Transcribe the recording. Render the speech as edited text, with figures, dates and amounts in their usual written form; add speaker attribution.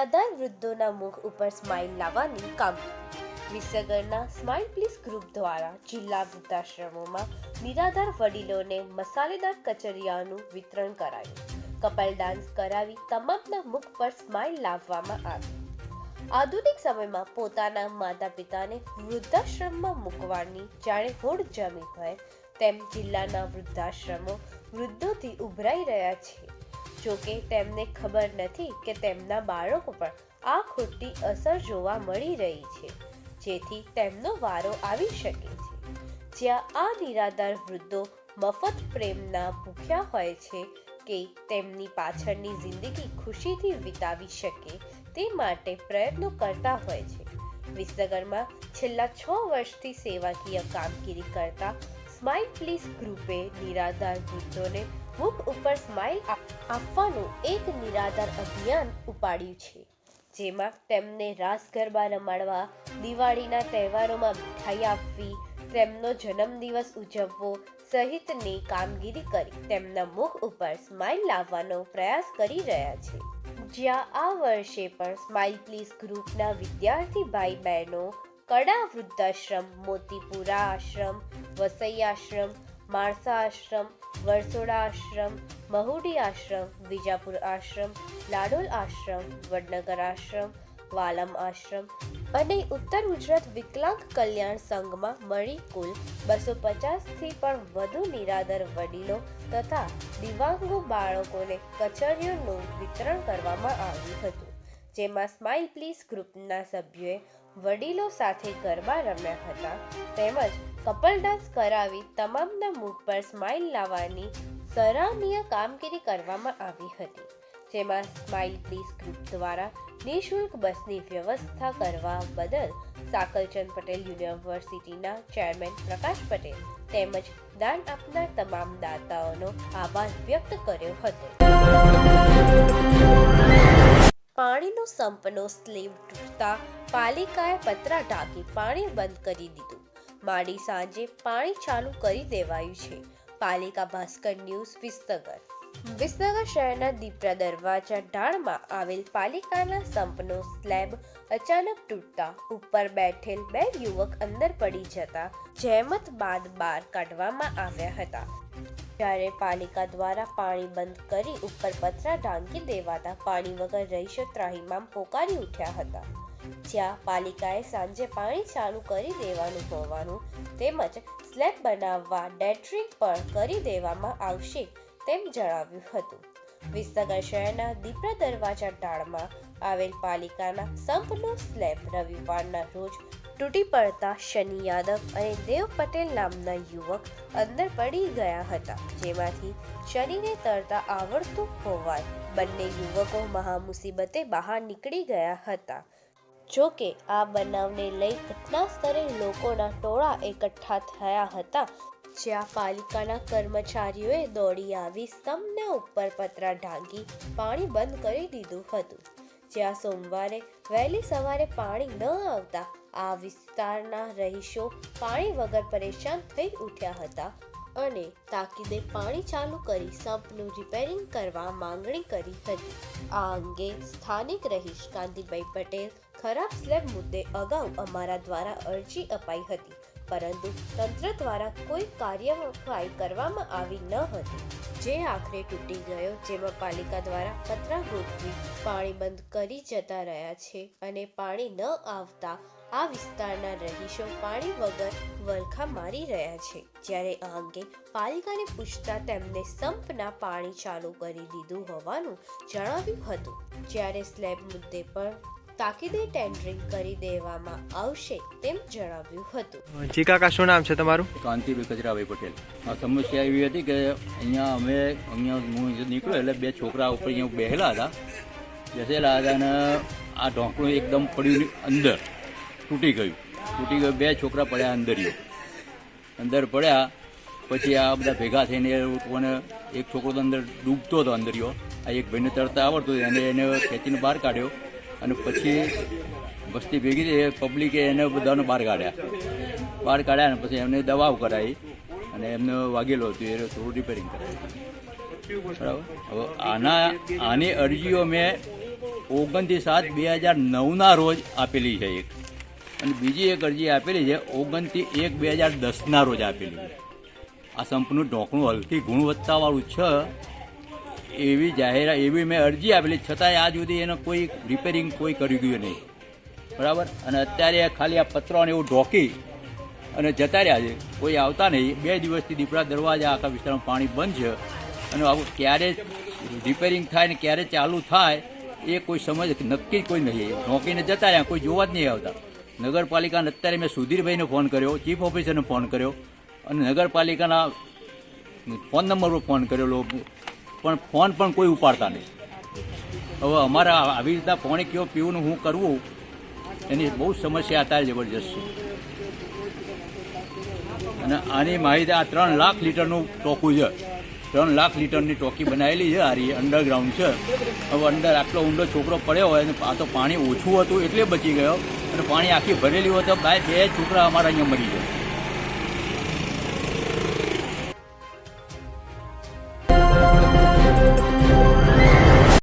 Speaker 1: નિરાધાર વૃદ્ધોના મુખ ઉપર સ્માઇલ લાવવાની કામગીરી વિસનગરના સ્માઇલ પ્લીઝ ગ્રુપ દ્વારા જિલ્લા વૃદ્ધાશ્રમોમાં નિરાધાર વડીલોને મસાલેદાર કચરિયાનું વિતરણ કરાયું. કપલ ડાન્સ કરાવી તમામના મુખ પર સ્માઇલ લાવવામાં આવી. આધુનિક સમયમાં પોતાના માતા પિતાને વૃદ્ધાશ્રમમાં મૂકવાની જાણે હોડ જમી હોય તેમ જિલ્લાના વૃદ્ધાશ્રમો વૃદ્ધોથી ઉભરાઈ રહ્યા છે. જોકે તેમને ખબર નથી કે તેમના બાળકો પર આ ખોટી અસર જોવા મળી રહી છે, જેથી તેમનો વારો આવી શકે છે. જ્યાં આ નિરાધાર વૃદ્ધો મફત પ્રેમના ભૂખ્યા હોય છે કે તેમની પાછળની જિંદગી ખુશીથી વિતાવી શકે તે માટે પ્રયત્નો કરતા હોય છે. વિસનગરમાં છેલ્લા 6 વર્ષથી સેવાકીય કામગીરી કરતા સ્માઇલ પ્લીઝ ગ્રુપે નિરાધાર વૃદ્ધોને મુખ ઉપર સ્માઇલ આપવાનું એક નિરાધાર અભિયાન ઉપાડ્યું છે, જેમાં તેમને રાસ ગરબા રમાડવા, દિવાળીના તહેવારોમાં મીઠાઈ આપવી, તેમનો જન્મદિવસ ઉજવવો સહિતની કામગીરી કરી તેમના મુખ ઉપર સ્માઇલ લાવવાનો પ્રયાસ કરી રહ્યા છે. જ્યાં આ વર્ષે પણ સ્માઇલ પ્લીઝ ગ્રુપના વિદ્યાર્થી ભાઈ બહેનો કડા વૃદ્ધાશ્રમ, મોતીપુરા આશ્રમ, વસઈ આશ્રમ, માણસા આશ્રમ, વરસોડા આશ્રમ, મહુડી આશ્રમ, વિજાપુર આશ્રમ, લાડોલ આશ્રમ, વડનગર આશ્રમ, વાલમ આશ્રમ અને ઉત્તર ગુજરાત વિકલાંગ કલ્યાણ સંઘમાં મળી કુલ 250થી પણ વધુ નિરાધાર વડીલો તથા દિવ્યાંગો બાળકોને કચરિયોનું વિતરણ કરવામાં આવ્યું હતું. જેમાં સ્માઇલ પ્લીઝ ગ્રુપના સભ્યોએ વડીલો સાથે ગરબા રમ્યા હતા તેમજ કપલ ડાન્સ કરાવી તમામના મુખ પર સ્માઇલ લાવવાની સરાહનીય કામગીરી કરવામાં આવી હતી. જેમાં સ્માઇલ પ્લીઝ ગ્રુપ દ્વારા નિઃશુલ્ક બસની વ્યવસ્થા કરવા બદલ સાકલચંદ પટેલ યુનિવર્સિટીના ચેરમેન પ્રકાશ પટેલ તેમજ દાન આપનાર તમામ દાતાઓનો આભાર વ્યક્ત કર્યો હતો. પાણીનો સંપનો સ્લેબ તૂટતા પાલિકાએ પતરા ઢાંકી પાણી બંધ કરી દીધું. માડી સાંજે પાણી ચાલુ કરી દેવાયું છે. પાલિકા ભાસ્કર ન્યૂઝ વિસનગર. વિસનગર શહેરના દીપડા દરવાજા ઢાળમાં આવેલ પાલિકાના સંપનો સ્લેબ અચાનક તૂટતા ઉપર બેઠેલ 2 યુવક અંદર પડી જતા જહેમત બાદ બહાર કાઢવામાં આવ્યા હતા. જ્યારે પાલિકા દ્વારા પાણી બંધ કરી ઉપર પતરા ઢાંકી દેવાતા પાણી વગર રહીશો ત્રાહિમામ પોકારી ઉઠ્યા હતા. જ્યાં પાલિકાએ સાંજે પાણી ચાલુ કરી દેવાનું હોવાનું તેમજ સ્લેબ બનાવવા ડેટરિંગ પણ કરી દેવામાં આવશે તેમ જણાવ્યું હતું. વિસનગર શહેરના દીપડા દરવાજા ઢાળમાં આવેલ પાલિકાના સંપનો સ્લેબ રવિવારના રોજ તૂટી પડતા શનિ યાદવ અને દેવ પટેલ નામના યુવક અંદર પડી ગયા હતા. જેમાંથી શનિને તરતા આવડતું હોવાથી બંને યુવકો મહામુસીબતે બહાર નીકળી ગયા હતા. જોકે આ બનાવને લઈ ઘટના સ્થળે લોકોના ટોળા એકઠા થયા હતા. જ્યાં પાલિકાના કર્મચારીઓએ દોડી આવી સ્તંભના ઉપર પતરા ઢાંકી પાણી બંધ કરી દીધું હતું. જ્યાં સોમવારે વહેલી સવારે પાણી ન આવતા આ વિસ્તારના રહીશો પાણી વગર પરેશાન થઈ ઉઠ્યા હતા અને તાકીદે પાણી ચાલુ કરી સંપનું રિપેરિંગ કરવા માંગણી કરી હતી. આ અંગે સ્થાનિક રહીશ કાંતિભાઈ પટેલ ખરાબ સ્લેબ મુદ્દે અગાઉ અમારા દ્વારા અરજી અપાઈ હતી, પરંતુ તંત્ર દ્વારા કોઈ કાર્યવાહી કરવામાં આવી ન હતી, જે આખરે તૂટી ગયો. જેમાં પાલિકા દ્વારા પતરા ગોઠવી પાણી બંધ કરી જતા રહ્યા છે અને પાણી ન આવતા આ વિસ્તારના રહીશો પાણી વગર વલખા મારી રહ્યા છે. જ્યારે આ અંગે પાલિકાને પૂછતા તેમને સંપના પાણી ચાલુ કરી દીધું હોવાનું જણાવ્યું હતું. જ્યારે સ્લેબ મુદ્દે પણ તાકીદે ટેન્ડરિંગ કરી દેવામાં આવશે તેમ જણાવ્યું હતું.
Speaker 2: જી કાકા, શું નામ છે તમારું?
Speaker 3: કાંતિભાઈ કચરાભાઈ પટેલ. આ સમસ્યા એવી હતી કે અહીંયા હું નીકળ્યો એટલે 2 છોકરા ઉપર અહીંયા બેસેલા હતા અને આ ઢોકળું એકદમ પડ્યું અંદર તૂટી ગયું. 2 છોકરા પડ્યા અંદર પડ્યા. પછી આ બધા ભેગા થઈને એક છોકરો તો અંદર ડૂબતો હતો અંદરિયો. આ એક ભાઈને તરતા આવડતું અને એને ખેંચીને બહાર કાઢ્યો અને પછી વસ્તી ભેગી થઈ પબ્લિકે એને બધાને બહાર કાઢ્યા અને પછી એમને દવાઓ કરાવી અને એમને વાગેલો હતું એ થોડું રિપેરિંગ કરાવ્યું. બરાબર. હવે આની અરજીઓ મેં 29/7/2009 રોજ આપેલી છે એક, અને બીજી એક અરજી આપેલી છે 29/1/2010 રોજ આપેલી છે. આ સંપનું ઢોકણું હલકી ગુણવત્તાવાળું છે એવી જાહેરાત, એવી મેં અરજી આપેલી, છતાંય આજ સુધી એનો કોઈ રિપેરિંગ કોઈ કર્યું ગયું નહીં. બરાબર. અને અત્યારે ખાલી આ પતરાને એવું ઢોકી અને જતા રહ્યા છે, કોઈ આવતા નહીં. 2 દિવસથી દીપડા દરવાજા આખા વિસ્તારમાં પાણી બંધ છે, અને આવું ક્યારે રિપેરિંગ થાય ને ક્યારે ચાલુ થાય એ કોઈ સમજ નક્કી કોઈ નહીં. ઢોકીને જતા રહ્યા, કોઈ જોવા જ નહીં આવતા. નગરપાલિકાને અત્યારે મેં સુધીરભાઈને ફોન કર્યો, ચીફ ઓફિસરને ફોન કર્યો, અને નગરપાલિકાના ફોન નંબર પર ફોન કરેલો, પણ ફોન પણ કોઈ ઉપાડતા નહીં. હવે અમારે આવી રીતના પાણી કયો પીવું ને શું કરવું એની બહુ સમસ્યા અત્યારે જબરજસ્ત છે. અને આની માહિતી આ 3 લાખ લીટરનું ટોકું છે. 3 લાખ લીટરની ટોકી બનાવેલી છે. આરી અંડરગ્રાઉન્ડ છે. હવે અંદર આટલો ઊંડો છોકરો પડ્યો હોય અને આ તો પાણી ઓછું હતું એટલે બચી ગયો, અને પાણી આખી ભરેલી હોય તો 2 છોકરા અમારા અહીંયા મરી જાય.